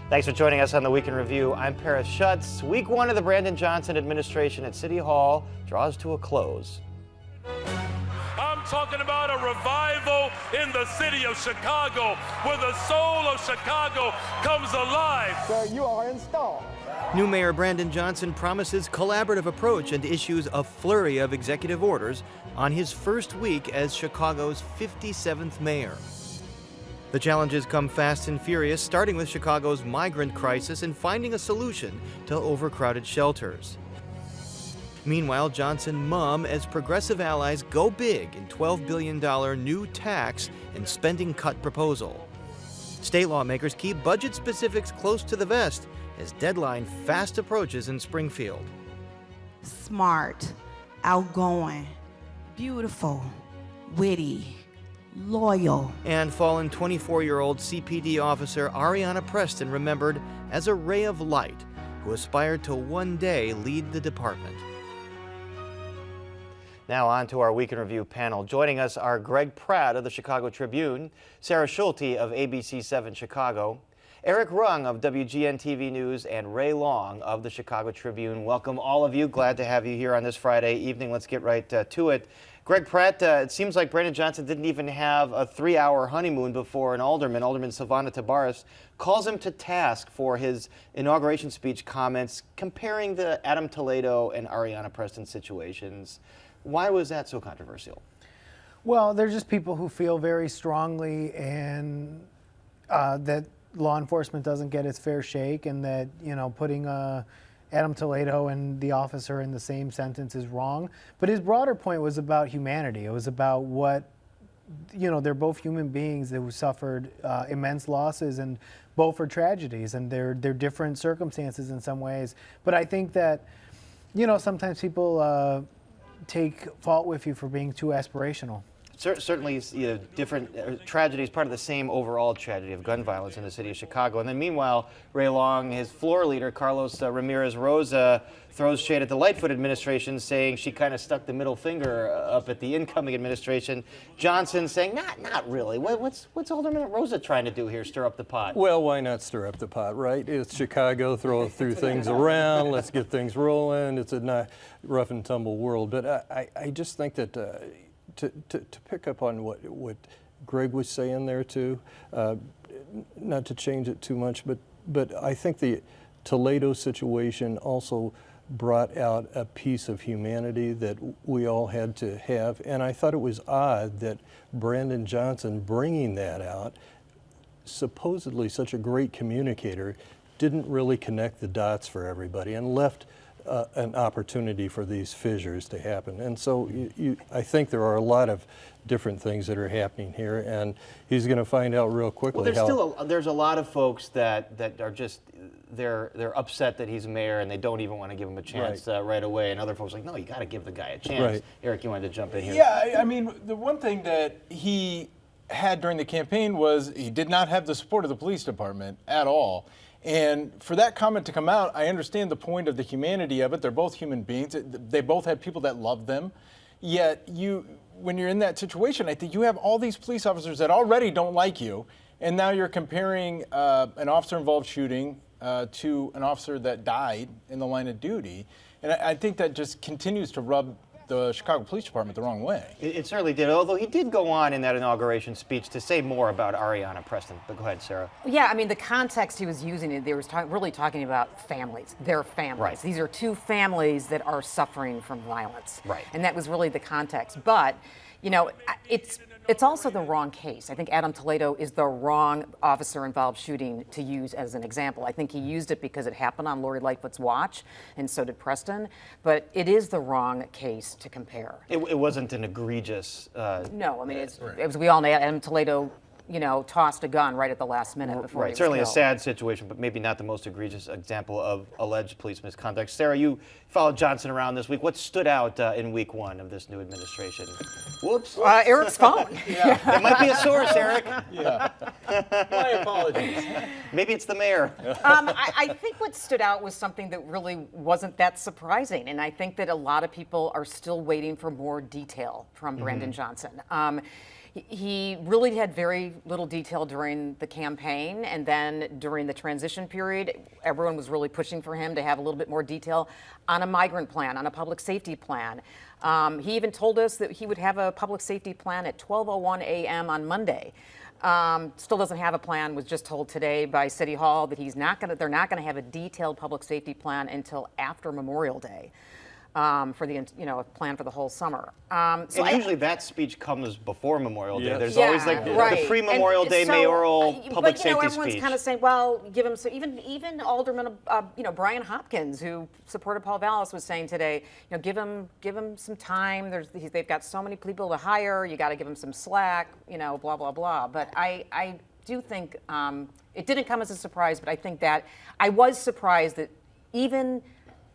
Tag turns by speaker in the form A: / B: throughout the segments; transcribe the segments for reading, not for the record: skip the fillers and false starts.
A: Thanks for joining us on the Week in Review. I'm Paris Schutz. Week one of the Brandon Johnson administration at City Hall draws to a close.
B: I'm talking about a revival in the city of Chicago, where the soul of Chicago comes alive.
C: Sir, you are installed.
A: New Mayor Brandon Johnson promises collaborative approach and issues a flurry of executive orders on his first week as Chicago's 57th mayor. The challenges come fast and furious, starting with Chicago's migrant crisis and finding a solution to overcrowded shelters. Meanwhile, Johnson mum as progressive allies go big in $12 billion new tax and spending cut proposal. State lawmakers keep budget specifics close to the vest as deadline fast approaches in Springfield.
D: Smart, outgoing, beautiful, witty, loyal.
A: And fallen 24-year-old CPD officer Ariana Preston remembered as a ray of light who aspired to one day lead the department. Now on to our Week in Review panel. Joining us are Greg Pratt of the Chicago Tribune, Sarah Schulte of ABC 7 Chicago, Eric Rung of WGN-TV News, and Ray Long of the Chicago Tribune. Welcome all of you. Glad to have you here on this Friday evening. Let's get right to it. Greg Pratt, it seems like Brandon Johnson didn't even have a 3-hour honeymoon before Alderman Silvana Tabares, calls him to task for his inauguration speech comments comparing the Adam Toledo and Ariana Preston situations. Why was that so controversial?
C: Well, they're just people who feel very strongly and that law enforcement doesn't get its fair shake, and that, you know, putting Adam Toledo and the officer in the same sentence is wrong. But his broader point was about humanity. It was about what, you know, they're both human beings who suffered immense losses, and both are tragedies, and they're different circumstances in some ways. But I think that, you know, sometimes people take fault with you for being too aspirational.
A: Certainly, you know, different tragedies, part of the same overall tragedy of gun violence in the city of Chicago. And then meanwhile, Ray Long, his floor leader, Carlos Ramirez Rosa, throws shade at the Lightfoot administration, saying she kind of stuck the middle finger up at the incoming administration. Johnson saying, not really. What's Alderman Rosa trying to do here, stir up the pot?
E: Well, why not stir up the pot, right? It's Chicago, throw a few things around, let's get things rolling. It's a not rough and tumble world. But I just think that to pick up on what Greg was saying there too, not to change it too much, but I think the Toledo situation also brought out a piece of humanity that we all had to have, and I thought it was odd that Brandon Johnson, bringing that out, supposedly such a great communicator, didn't really connect the dots for everybody and left an opportunity for these fissures to happen. And so I think there are a lot of different things that are happening here, and he's going to find out real quickly.
A: Well, there's a lot of folks that are just they're upset that he's mayor, and they don't even want to give him a chance right away. And other folks are like, no, you got to give the guy a chance.
E: Right.
A: Eric, you wanted to jump in here?
F: Yeah, I mean, the one thing that he had during the campaign was he did not have the support of the police department at all. And for that comment to come out, I understand the point of the humanity of it. They're both human beings. They both have people that love them. Yet when you're in that situation, I think you have all these police officers that already don't like you, and now you're comparing an officer-involved shooting to an officer that died in the line of duty. And I think that just continues to rub the Chicago Police Department the wrong way.
A: It certainly did, although he did go on in that inauguration speech to say more about Ariana Preston. But go ahead, Sarah.
G: Yeah, I mean, the context he was using, they were really talking about families, their families.
A: Right.
G: These are two families that are suffering from violence.
A: Right.
G: And that was really the context. But, you know, it's also the wrong case. I think Adam Toledo is the wrong officer-involved shooting to use as an example. I think he used it because it happened on Lori Lightfoot's watch, and so did Preston. But it is the wrong case to compare.
A: It wasn't an egregious.
G: No, I mean, it was, we all know Adam Toledo, you know, tossed a gun right at the last minute before he was
A: Certainly
G: killed.
A: a sad situation, but maybe not the most egregious example of alleged police misconduct. Sarah, you followed Johnson around this week. What stood out in week one of this new administration? Whoops.
G: Eric's phone.
A: It might be a source, Eric.
F: Yeah. My apologies.
A: Maybe it's the mayor.
G: I think what stood out was something that really wasn't that surprising, and I think that a lot of people are still waiting for more detail from Brandon Johnson. He really had very little detail during the campaign, and then during the transition period, everyone was really pushing for him to have a little bit more detail on a migrant plan, on a public safety plan. He even told us that he would have a public safety plan at 12:01 a.m. on Monday. Still doesn't have a plan. Was just told today by City Hall that they're not going to have a detailed public safety plan until after Memorial Day. For the plan for the whole summer.
A: So usually that speech comes before Memorial Day.
E: Yes.
A: There's always like
G: right.
A: the pre-Memorial Day mayoral public
G: but,
A: safety
G: everyone's
A: speech.
G: kind of saying, well, give him so even Alderman Brian Hopkins, who supported Paul Vallis, was saying today, give him some time. They've got so many people to hire. You got to give him some slack. Blah blah blah. But I do think it didn't come as a surprise. But I think that I was surprised that even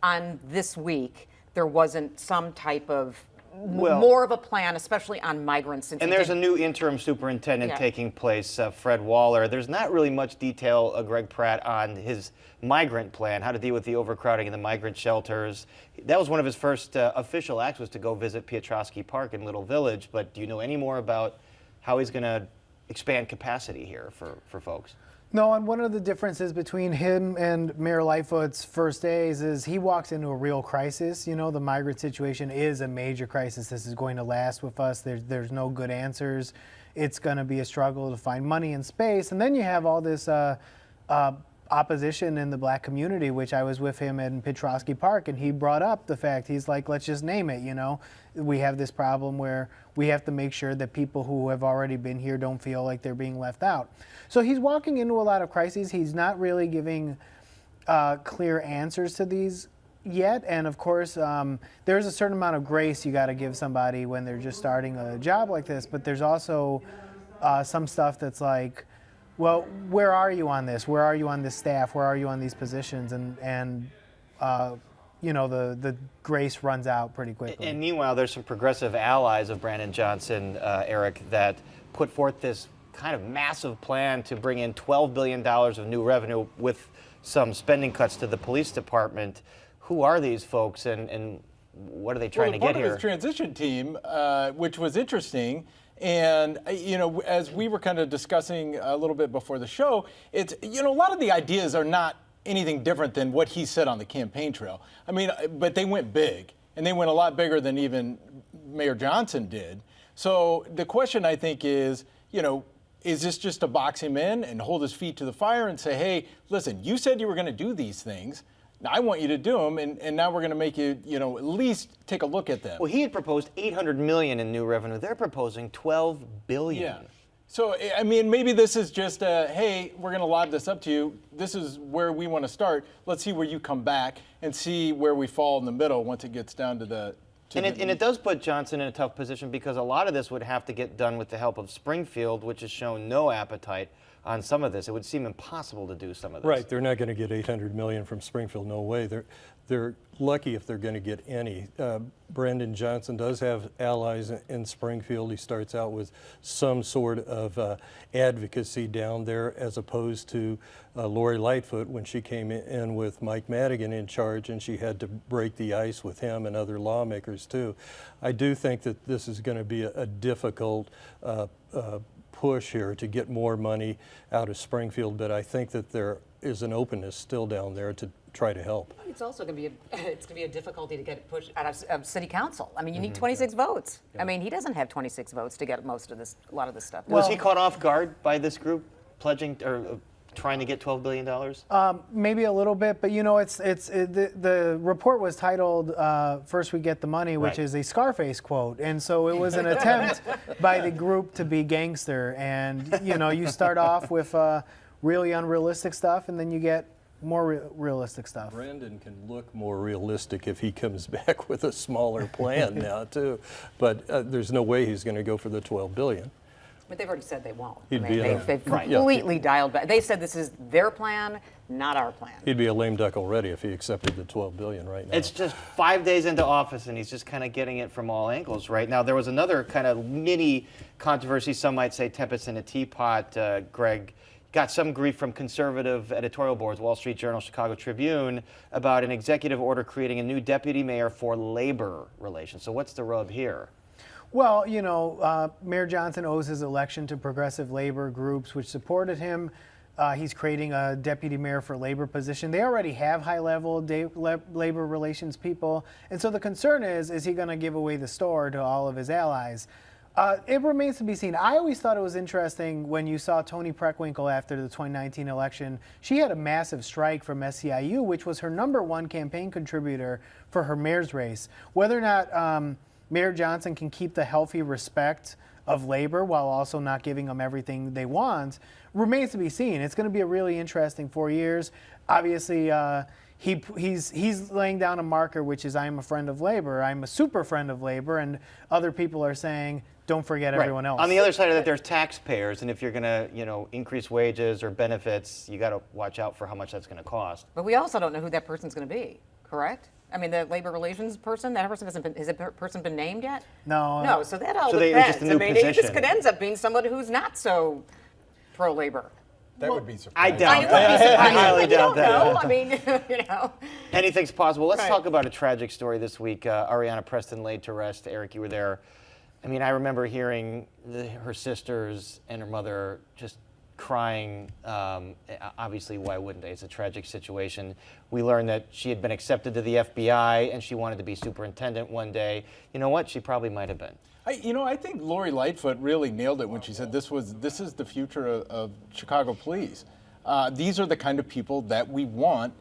G: on this week, there wasn't some type of more of a plan, especially on migrants.
A: And there's a new interim superintendent taking place, Fred Waller. There's not really much detail, Greg Pratt, on his migrant plan, how to deal with the overcrowding in the migrant shelters. That was one of his first official acts, was to go visit Piotrowski Park in Little Village. But do you know any more about how he's going to expand capacity here for folks?
C: No, and one of the differences between him and Mayor Lightfoot's first days is he walks into a real crisis. The migrant situation is a major crisis. This is going to last with us. There's no good answers. It's going to be a struggle to find money and space. And then you have all this opposition in the black community, which I was with him in Piotrowski Park, and he brought up the fact, he's like, let's just name it, we have this problem where we have to make sure that people who have already been here don't feel like they're being left out. So he's walking into a lot of crises. He's not really giving clear answers to these yet, and of course there's a certain amount of grace you got to give somebody when they're just starting a job like this, but there's also some stuff that's like, well, where are you on this? Where are you on this staff? Where are you on these positions? And the grace runs out pretty quickly.
A: And meanwhile, there's some progressive allies of Brandon Johnson, Eric, that put forth this kind of massive plan to bring in $12 billion of new revenue with some spending cuts to the police department. Who are these folks, and what are they trying to get here?
F: Part of his transition team, which was interesting. And, as we were kind of discussing a little bit before the show, it's, a lot of the ideas are not anything different than what he said on the campaign trail. But they went big, and they went a lot bigger than even Mayor Johnson did. So the question, I think, is this just to box him in and hold his feet to the fire and say, hey, listen, you said you were going to do these things. Now, I want you to do them, and now we're going to make you, at least take a look at them.
A: Well, he had proposed $800 million in new revenue. They're proposing $12 billion.
F: Yeah. So, maybe this is just hey, we're going to lob this up to you. This is where we want to start. Let's see where you come back and see where we fall in the middle once it gets down to the...
A: And it does put Johnson in a tough position, because a lot of this would have to get done with the help of Springfield, which has shown no appetite on some of this. It would seem impossible to do some of this.
E: Right, they're not going to get $800 million from Springfield, no way. They're lucky if they're going to get any. Brandon Johnson does have allies in Springfield. He starts out with some sort of advocacy down there, as opposed to Lori Lightfoot when she came in with Mike Madigan in charge, and she had to break the ice with him and other lawmakers too. I do think that this is going to be a difficult push here to get more money out of Springfield, but I think that there is an openness still down there to try to help.
G: It's also going to be a difficulty to get it pushed out of city council. You need 26 votes.
E: Yeah.
G: He doesn't have 26 votes to get a lot of this stuff.
A: Was he caught off guard by this group pledging or trying to get $12 billion?
C: Maybe a little bit, but the report was titled "First We Get the Money," which is a Scarface quote, and so it was an attempt by the group to be gangster. And you start off with really unrealistic stuff, and then you get more realistic stuff.
E: Brandon can look more realistic if he comes back with a smaller plan now too, but there's no way he's going to go for the $12 billion.
G: But they've already said they won't.
E: They've
G: completely dialed back. They said this is their plan, not our plan.
E: He'd be a lame duck already if he accepted the $12 billion right now.
A: It's just 5 days into office, and he's just kind of getting it from all angles right now. There was another kind of mini controversy, some might say tempest in a teapot. Greg got some grief from conservative editorial boards, Wall Street Journal, Chicago Tribune, about an executive order creating a new deputy mayor for labor relations. So what's the rub here?
C: Well, Mayor Johnson owes his election to progressive labor groups which supported him. He's creating a deputy mayor for labor position. They already have high-level labor relations people. And so the concern is he going to give away the store to all of his allies? It remains to be seen. I always thought it was interesting when you saw Toni Preckwinkle after the 2019 election. She had a massive strike from SEIU, which was her #1 campaign contributor for her mayor's race. Whether or not Mayor Johnson can keep the healthy respect of labor while also not giving them everything they want remains to be seen. It's going to be a really interesting 4 years. Obviously, he's laying down a marker, which is I'm a friend of labor, I'm a super friend of labor, and other people are saying don't forget everyone else.
A: On the other side of that, there's taxpayers, and if you're going to, increase wages or benefits, you got to watch out for how much that's going to cost.
G: But we also don't know who that person's going to be, correct? I mean, the labor relations person, has that person been named yet?
C: No.
G: No, so that all
A: So
G: depends.
A: just a new
G: this
A: position.
G: could end up being somebody who's not so pro-labor.
F: That would be
A: I
F: surprising.
A: doubt
G: It
A: that.
G: would be surprising,
A: I highly
G: but you
A: doubt
G: don't know.
A: that.
G: I mean,
A: Anything's possible. Let's
G: Right.
A: talk about a tragic story this week. Ariana Preston laid to rest. Eric, you were there. I mean, I remember hearing her sisters and her mother just crying. Obviously, why wouldn't they? It's a tragic situation. We learned that she had been accepted to the FBI and she wanted to be superintendent one day. You know what? She probably might have been.
F: I think Lori Lightfoot really nailed it when she said this is the future of Chicago police. These are the kind of people that we want,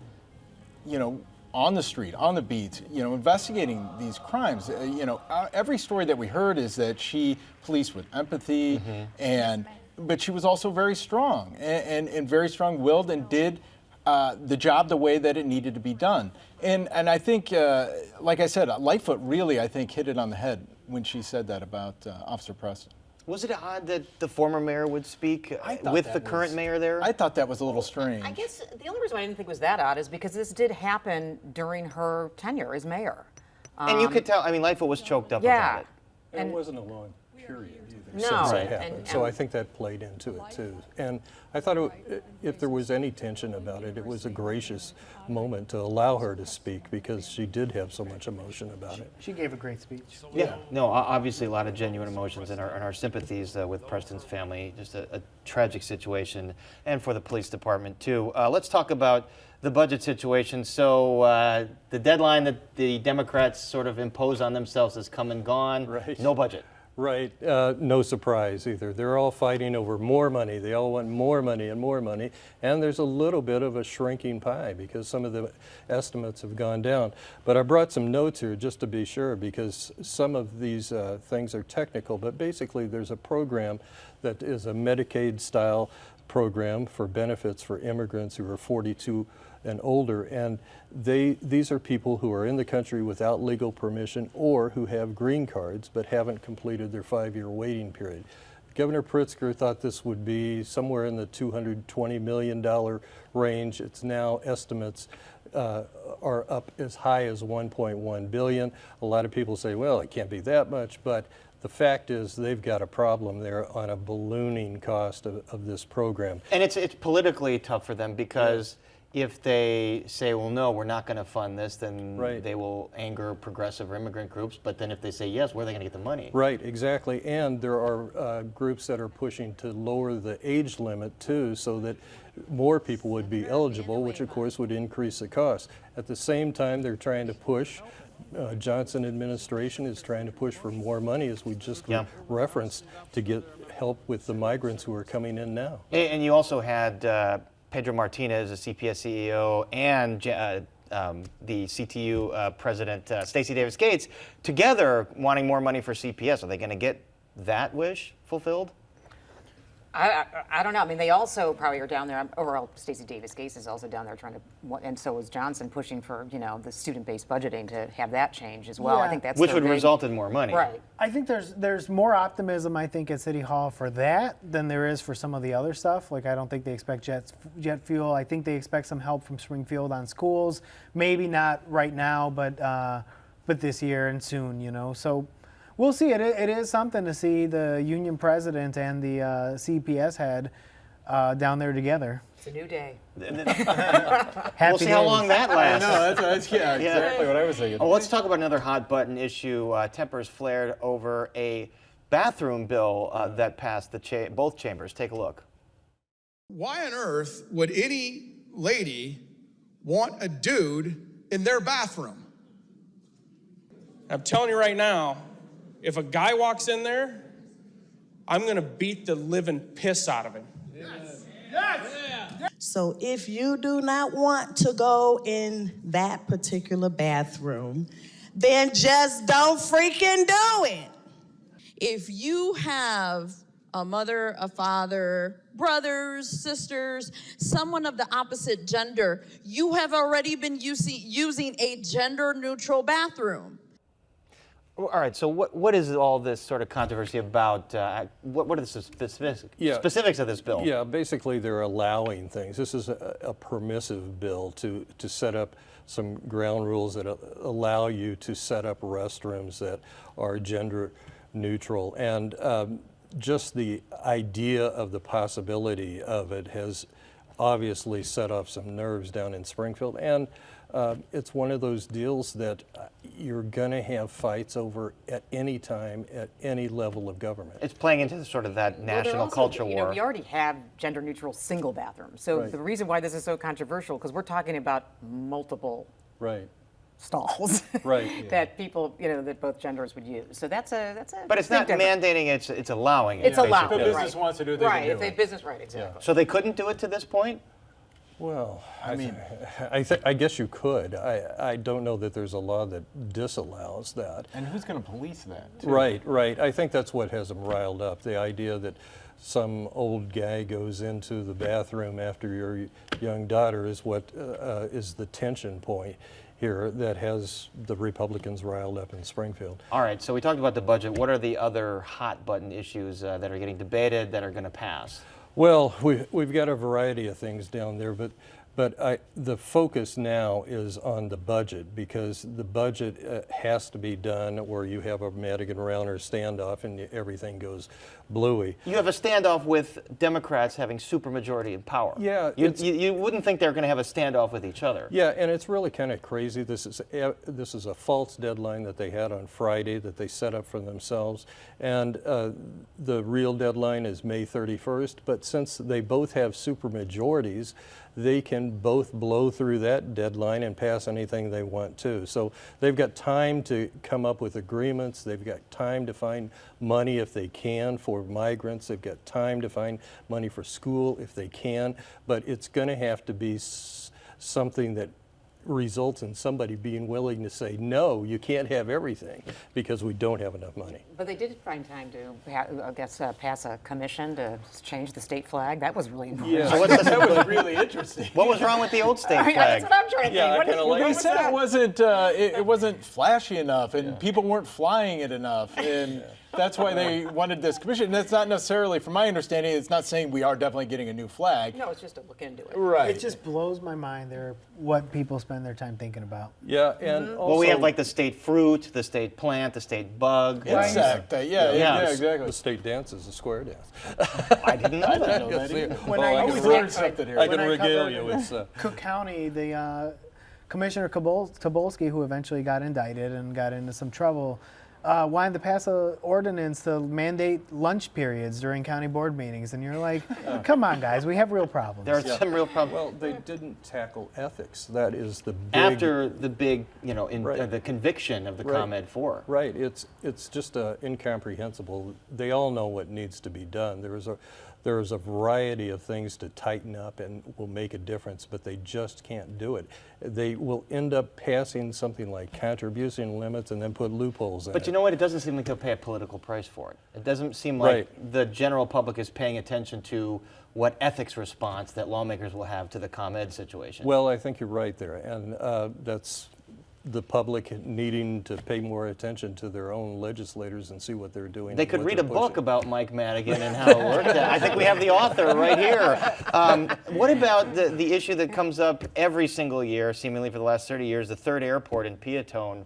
F: on the street, on the beats, investigating these crimes. Every story that we heard is that she policed with empathy, but she was also very strong and very strong-willed and did the job the way that it needed to be done. And I think, like I said, Lightfoot really, I think, hit it on the head when she said that about Officer Preston.
A: Was it odd that the former mayor would speak
F: I thought
A: with
F: that
A: the current
F: was-
A: mayor there?
F: I thought that was a little strange.
G: I guess the only reason I didn't think it was that odd is because this did happen during her tenure as mayor.
A: And you could tell, I mean, Lightfoot was choked up
G: Yeah.
A: about it.
E: And
G: And-
E: it wasn't a long period either
G: No.
E: since
A: Right.
E: that happened.
G: And-
E: So I
G: and-
E: think that played into it too. And I thought if there was any tension about it, it was a gracious moment to allow her to speak because she did have so much emotion about it.
C: She gave a great speech.
A: Yeah, no, obviously a lot of genuine emotions and our sympathies with Preston's family. Just a tragic situation, and for the police department too. Let's talk about the budget situation. So the deadline that the Democrats sort of impose on themselves has come and gone.
E: Right.
A: No budget.
E: Right, no surprise either. They're all fighting over more money. They all want more money, and there's a little bit of a shrinking pie because some of the estimates have gone down. But I brought some notes here just to be sure because some of these things are technical, but basically there's a program that is a Medicaid-style program for benefits for immigrants who are 42 and older, and these are people who are in the country without legal permission or who have green cards but haven't completed their 5-year waiting period. Governor Pritzker thought this would be somewhere in the $220 million range. It's now estimates are up as high as $1.1 billion. A lot of people say, well, it can't be that much, but the fact is they've got a problem there on a ballooning cost of this program.
A: And it's politically tough for them because if they say, well, no, we're not going to fund this, then
E: Right.
A: they will anger progressive or immigrant groups. But then if they say yes, where are they going to get the money?
E: Right, exactly. And there are groups that are pushing to lower the age limit too so that more people would be eligible, which of course would increase the cost. At the same time, they're trying to push, Johnson administration is trying to push for more money, as we just referenced, to get help with the migrants who are coming in now.
A: And you also had Pedro Martinez, the CPS CEO, and the CTU president, Stacey Davis Gates, together wanting more money for CPS. Are they going to get that wish fulfilled?
G: I don't know. I mean, they also probably are down there. Overall, Stacey Davis Gates is also down there trying to, and so is Johnson pushing for the student-based budgeting to have that change as well. I
C: Yeah.
G: think that's
A: Which
G: their
A: would
G: big-
A: result in more money.
G: Right.
C: I think there's more optimism, I think, at City Hall for that than there is for some of the other stuff. Like, I don't think they expect jet fuel. I think they expect some help from Springfield on schools. Maybe not right now, but this year and soon, So we'll see. It is something to see the union president and the CPS head down there together.
G: It's a new day.
A: We'll see how long that lasts.
F: No, that's exactly what I was thinking.
A: Oh, let's talk about another hot button issue. Tempers flared over a bathroom bill that passed both chambers. Take a look.
H: Why on earth would any lady want a dude in their bathroom?
I: I'm telling you right now, if a guy walks in there, I'm gonna beat the living piss out of him.
J: So if you do not want to go in that particular bathroom, then just don't freaking do it.
K: If you have a mother, a father, brothers, sisters, someone of the opposite gender, you have already been using a gender-neutral bathroom.
A: All right, so what is all this sort of controversy about? What are the specifics of this bill?
E: Yeah, basically they're allowing things. This is a permissive bill to set up some ground rules that allow you to set up restrooms that are gender neutral. And just the idea of the possibility of it has obviously set off some nerves down in Springfield. And it's one of those deals that you're going to have fights over at any time, at any level of government.
A: It's playing into sort of that national culture war.
G: We already have gender-neutral single bathrooms. So the reason why this is so controversial, because we're talking about multiple stalls that people, that both genders would use. So that's a.
A: But it's not mandating; it's allowing it.
G: It's allowing.
F: If a business wants to do it, they can do it.
G: Business, exactly.
A: Yeah. So they couldn't do it to this point?
E: Well, I guess you could. I don't know that there's a law that disallows that.
F: And who's going to police that, too?
E: Right. I think that's what has them riled up. The idea that some old guy goes into the bathroom after your young daughter is what is the tension point here that has the Republicans riled up in Springfield.
A: All right, so we talked about the budget. What are the other hot button issues that are getting debated that are going to pass?
E: Well, we've got a variety of things down there, but the focus now is on the budget, because the budget has to be done where you have a Madigan Rauner standoff and everything goes bluey.
A: You have a standoff with Democrats having supermajority in power.
E: Yeah,
A: you wouldn't think they're going to have a standoff with each other.
E: Yeah, and it's really kind of crazy. This is a false deadline that they had on Friday that they set up for themselves, and the real deadline is May 31st. But since they both have supermajorities, they can both blow through that deadline and pass anything they want to. So they've got time to come up with agreements. They've got time to find money if they can for migrants. They've got time to find money for school if they can. But it's going to have to be something that results in somebody being willing to say, no, you can't have everything because we don't have enough money.
G: But they did find time to, pass a commission to change the state flag. That was really important.
F: Yeah, that was really interesting.
A: What was wrong with the old state flag?
G: That's what I'm trying to think.
F: They said it wasn't flashy enough, and people weren't flying it enough, and that's why they wanted this commission. And that's not necessarily, from my understanding, it's not saying we are definitely getting a new flag.
G: No, it's just to look into it.
F: Right.
C: It just blows my mind what people spend their time thinking about.
E: Yeah, and also,
A: well, we have like the state fruit, the state plant, the state bug.
F: Insect. Yeah, exactly.
E: The state dance is a square dance.
A: I didn't know that.
E: I can regale you with
C: Cook County, the Commissioner Tobolsky, who eventually got indicted and got into some trouble, wanted to pass an ordinance to mandate lunch periods during county board meetings, and you're like, come on, guys, we have real problems.
A: There are some real problems.
E: Well, they didn't tackle ethics. That is the big...
A: After the big, the conviction of the ComEd 4.
E: Right. It's just incomprehensible. They all know what needs to be done. There is a variety of things to tighten up and will make a difference, but they just can't do it. They will end up passing something like contribution limits and then put loopholes in it.
A: But you know what? It doesn't seem like they'll pay a political price for it. It doesn't seem like the general public is paying attention to what ethics response that lawmakers will have to the ComEd situation.
E: Well, I think you're right there, and that's the public needing to pay more attention to their own legislators and see what they're doing.
A: They could read a book about Mike Madigan and how it worked out. I think we have the author right here. What about the issue that comes up every single year, seemingly for the last 30 years, the third airport in Peatone?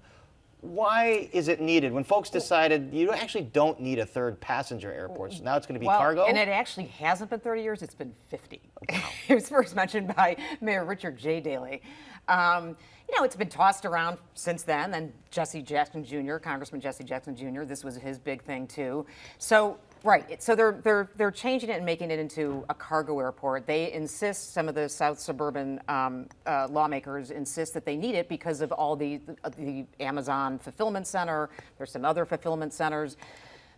A: why is it needed when folks decided you actually don't need a third passenger airport? So now it's going to be cargo?
G: And it actually hasn't been 30 years, it's been 50. It was first mentioned by Mayor Richard J. Daley. You know, it's been tossed around since then. And Jesse Jackson Jr., Congressman Jesse Jackson Jr., this was his big thing too. So, right, so they're changing it and making it into a cargo airport. They insist, some of the South suburban lawmakers insist that they need it because of all the Amazon fulfillment center. There's some other fulfillment centers.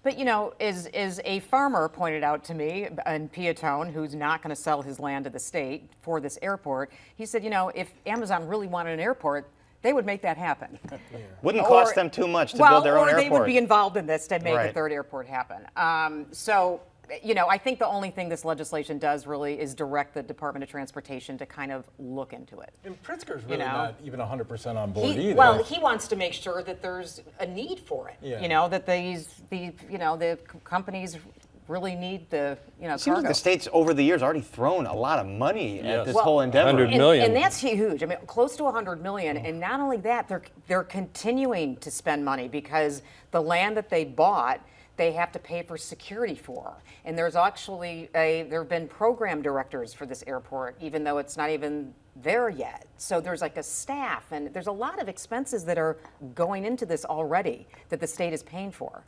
G: But, you know, as a farmer pointed out to me in Piatone, who's not going to sell his land to the state for this airport, he said, you know, if Amazon really wanted an airport, they would make that happen.
A: Wouldn't cost them too much to build their own airport.
G: Or they would be involved in this to make
A: Right.
G: a third airport happen. So, you know, I think the only thing this legislation does really is direct the Department of Transportation to kind of look into it.
F: And Pritzker's really
G: You know?
F: not even 100% on board either.
G: Well, he wants to make sure that there's a need for it.
F: Yeah.
G: You know, that the companies really need the, you know,
A: It seems
G: cargo.
A: like the state's over the years already thrown a lot of money at this
G: Well,
A: whole endeavor.
E: 100 million.
G: And that's huge. I mean, close to 100 million. And not only that, they're continuing to spend money because the land that they bought, they have to pay for security for. And there's actually there have been program directors for this airport, even though it's not even there yet. So there's like a staff, and there's a lot of expenses that are going into this already that the state is paying for.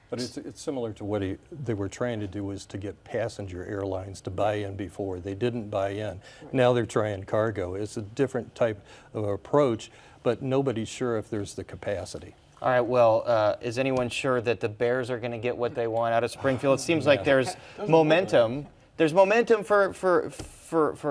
E: But it's similar to what they were trying to do, was to get passenger airlines to buy in before. They didn't buy in. Now they're trying cargo. It's a different type of approach, but nobody's sure if there's the capacity.
A: All right, well, is anyone sure that the Bears are going to get what they want out of Springfield? It seems like there's momentum. There's momentum for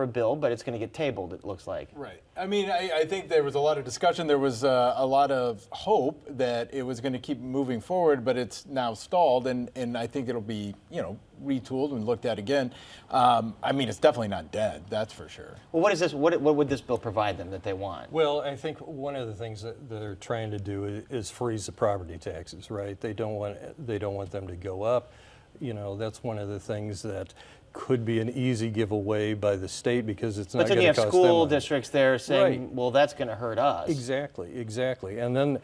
A: a bill, but it's going to get tabled, it looks like.
F: Right. I mean, I think there was a lot of discussion. There was a lot of hope that it was going to keep moving forward, but it's now stalled, and I think it'll be, you know, retooled and looked at again. I mean, it's definitely not dead, that's for sure.
A: Well, what is this? What would this bill provide them that they want?
E: Well, I think one of the things that they're trying to do is freeze the property taxes, right? They don't want them to go up. You know, that's one of the things that could be an easy giveaway by the state because it's not going to cost them.
A: But then you have school
E: money.
A: districts there saying,
E: Right.
A: well, that's going to hurt us.
E: Exactly. And then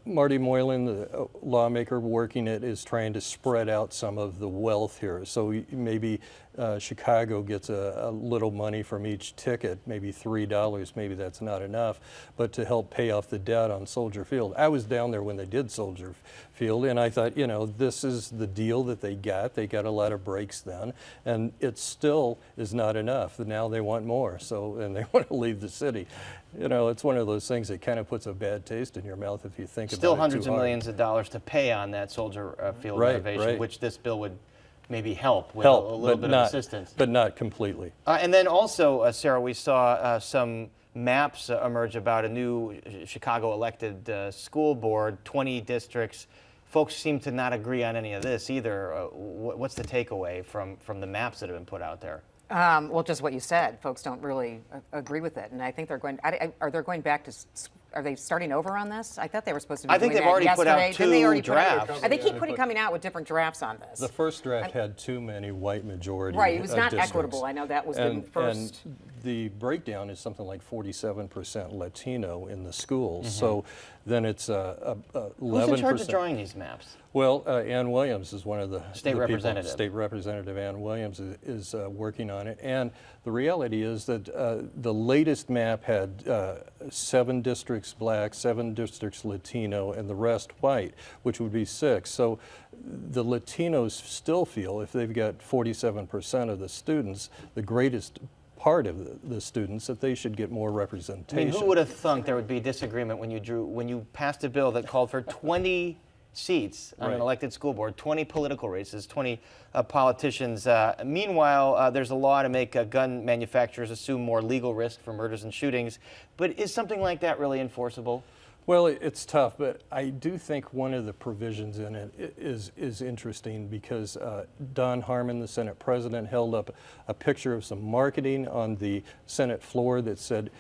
E: Marty Moylan, the lawmaker working it, is trying to spread out some of the wealth here. So maybe Chicago gets a little money from each ticket, maybe $3, maybe that's not enough, but to help pay off the debt on Soldier Field. I was down there when they did Soldier Field, and I thought, you know, this is the deal that they got. They got a lot of breaks then, and it still is not enough. Now they want more, and they want to leave the city. You know, it's one of those things that kind of puts a bad taste in your mouth if you think
A: Still
E: about it
A: hundreds
E: too
A: of
E: hard.
A: millions of dollars to pay on that Soldier Field renovation,
E: Right.
A: which this bill would maybe help with a little bit of assistance.
E: But not completely.
A: And then also, Sarah, we saw some maps emerge about a new Chicago elected school board, 20 districts. Folks seem to not agree on any of this either. What's the takeaway from the maps that have been put out there?
G: Well, just what you said. Folks don't really agree with it, and I think they're going. Are they going back to? Are they starting over on this? I thought they were supposed to be.
A: I think
G: doing
A: they've already
G: that
A: put out
G: yesterday. Didn't they already
A: two
G: put out-
A: drafts.
G: they keep coming out with different drafts on this.
E: The first draft had too many white majority
G: Right, it was not
E: districts.
G: equitable. I know that was the first.
E: And the breakdown is something like 47% Latino in the schools. So then it's 11%.
A: Who's in charge of drawing these maps?
E: Well, Ann Williams is one of the
A: State
E: the
A: representative.
E: People. State Representative Ann Williams is working on it. And the reality is that the latest map had 7 districts black, 7 districts Latino, and the rest white, which would be 6. So the Latinos still feel, if they've got 47% of the students, the greatest part of the students, that they should get more
A: I
E: representation.
A: mean, who would have thunk there would be disagreement when you passed a bill that called for 20 seats on an
E: Right.
A: elected school board, 20 political races, 20 politicians. Meanwhile, there's a law to make gun manufacturers assume more legal risk for murders and shootings. But is something like that really enforceable?
E: Well, it's tough, but I do think one of the provisions in it is interesting because Don Harmon, the Senate president, held up a picture of some marketing on the Senate floor that said,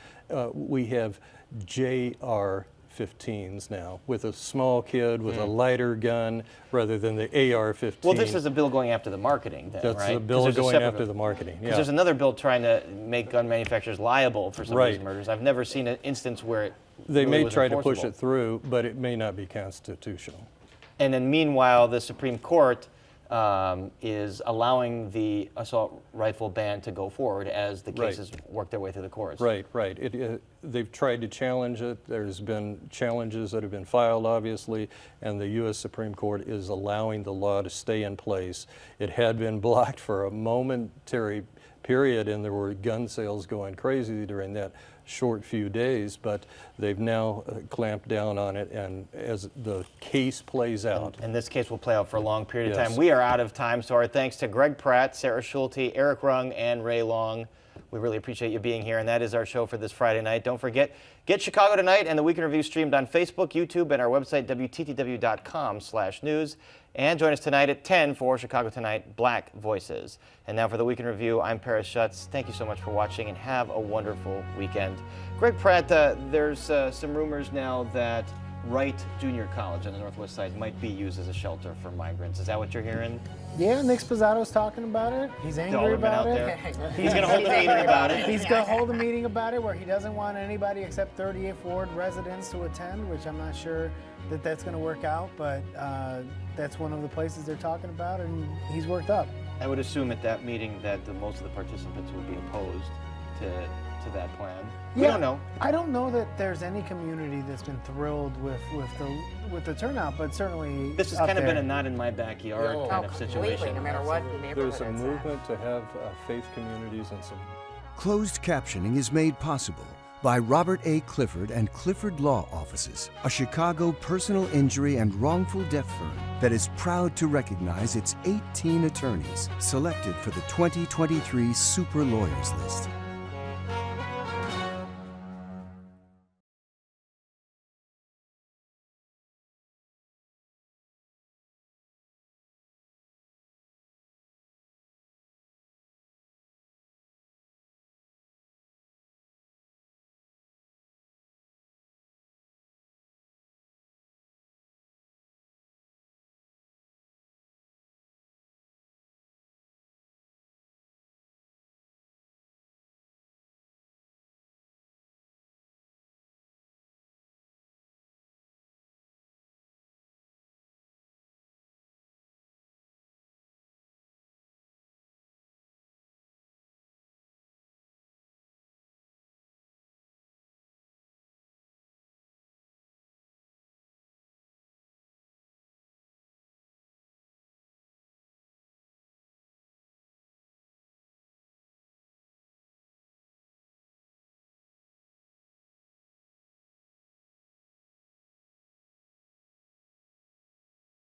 E: we have J.R. AR-15s now, with a small kid with a lighter gun rather than the AR-15.
A: Well, this is a bill going after the marketing then,
E: That's
A: right?
E: the bill going after the marketing, yeah.
A: Because there's another bill trying to make gun manufacturers liable for some of these murders. I've never seen an instance where it
E: They
A: really
E: may
A: was
E: try to push
A: enforceable.
E: it through, but it may not be constitutional.
A: And then meanwhile, the Supreme Court is allowing the assault rifle ban to go forward as the cases work their way through the courts.
E: Right. They've tried to challenge it. There's been challenges that have been filed, obviously, and the U.S. Supreme Court is allowing the law to stay in place. It had been blocked for a momentary period, and there were gun sales going crazy during that short few days, but they've now clamped down on it, and as the case plays out.
A: And this case will play out for a long period of time. We are out of time, so our thanks to Greg Pratt, Sarah Schulte, Eric Rung, and Ray Long. We really appreciate you being here, and that is our show for this Friday night. Don't forget, get Chicago Tonight and the Week in Review streamed on Facebook, YouTube, and our website, WTTW.com/news. And join us tonight at 10 for Chicago Tonight, Black Voices. And now for the Week in Review, I'm Paris Schutz. Thank you so much for watching, and have a wonderful weekend. Greg Pratt, there's some rumors now that Wright Junior College on the Northwest Side might be used as a shelter for migrants. Is that what you're hearing?
C: Yeah, Nick Sposado's talking about it. He's angry about it.
A: He's going to hold a meeting about it.
C: He's going to hold a meeting about it where he doesn't want anybody except 38th Ward residents to attend, which I'm not sure that that's going to work out, but that's one of the places they're talking about, and he's worked up.
A: I would assume at that meeting that most of the participants would be opposed to that plan. We don't know.
C: I don't know that there's any community that's been thrilled with the turnout, but certainly
A: this has kind of been a not in my backyard kind of situation.
G: No matter what
E: There's a movement to have faith communities and some.
L: Closed captioning is made possible by Robert A. Clifford and Clifford Law Offices, a Chicago personal injury and wrongful death firm that is proud to recognize its 18 attorneys selected for the 2023 Super Lawyers List.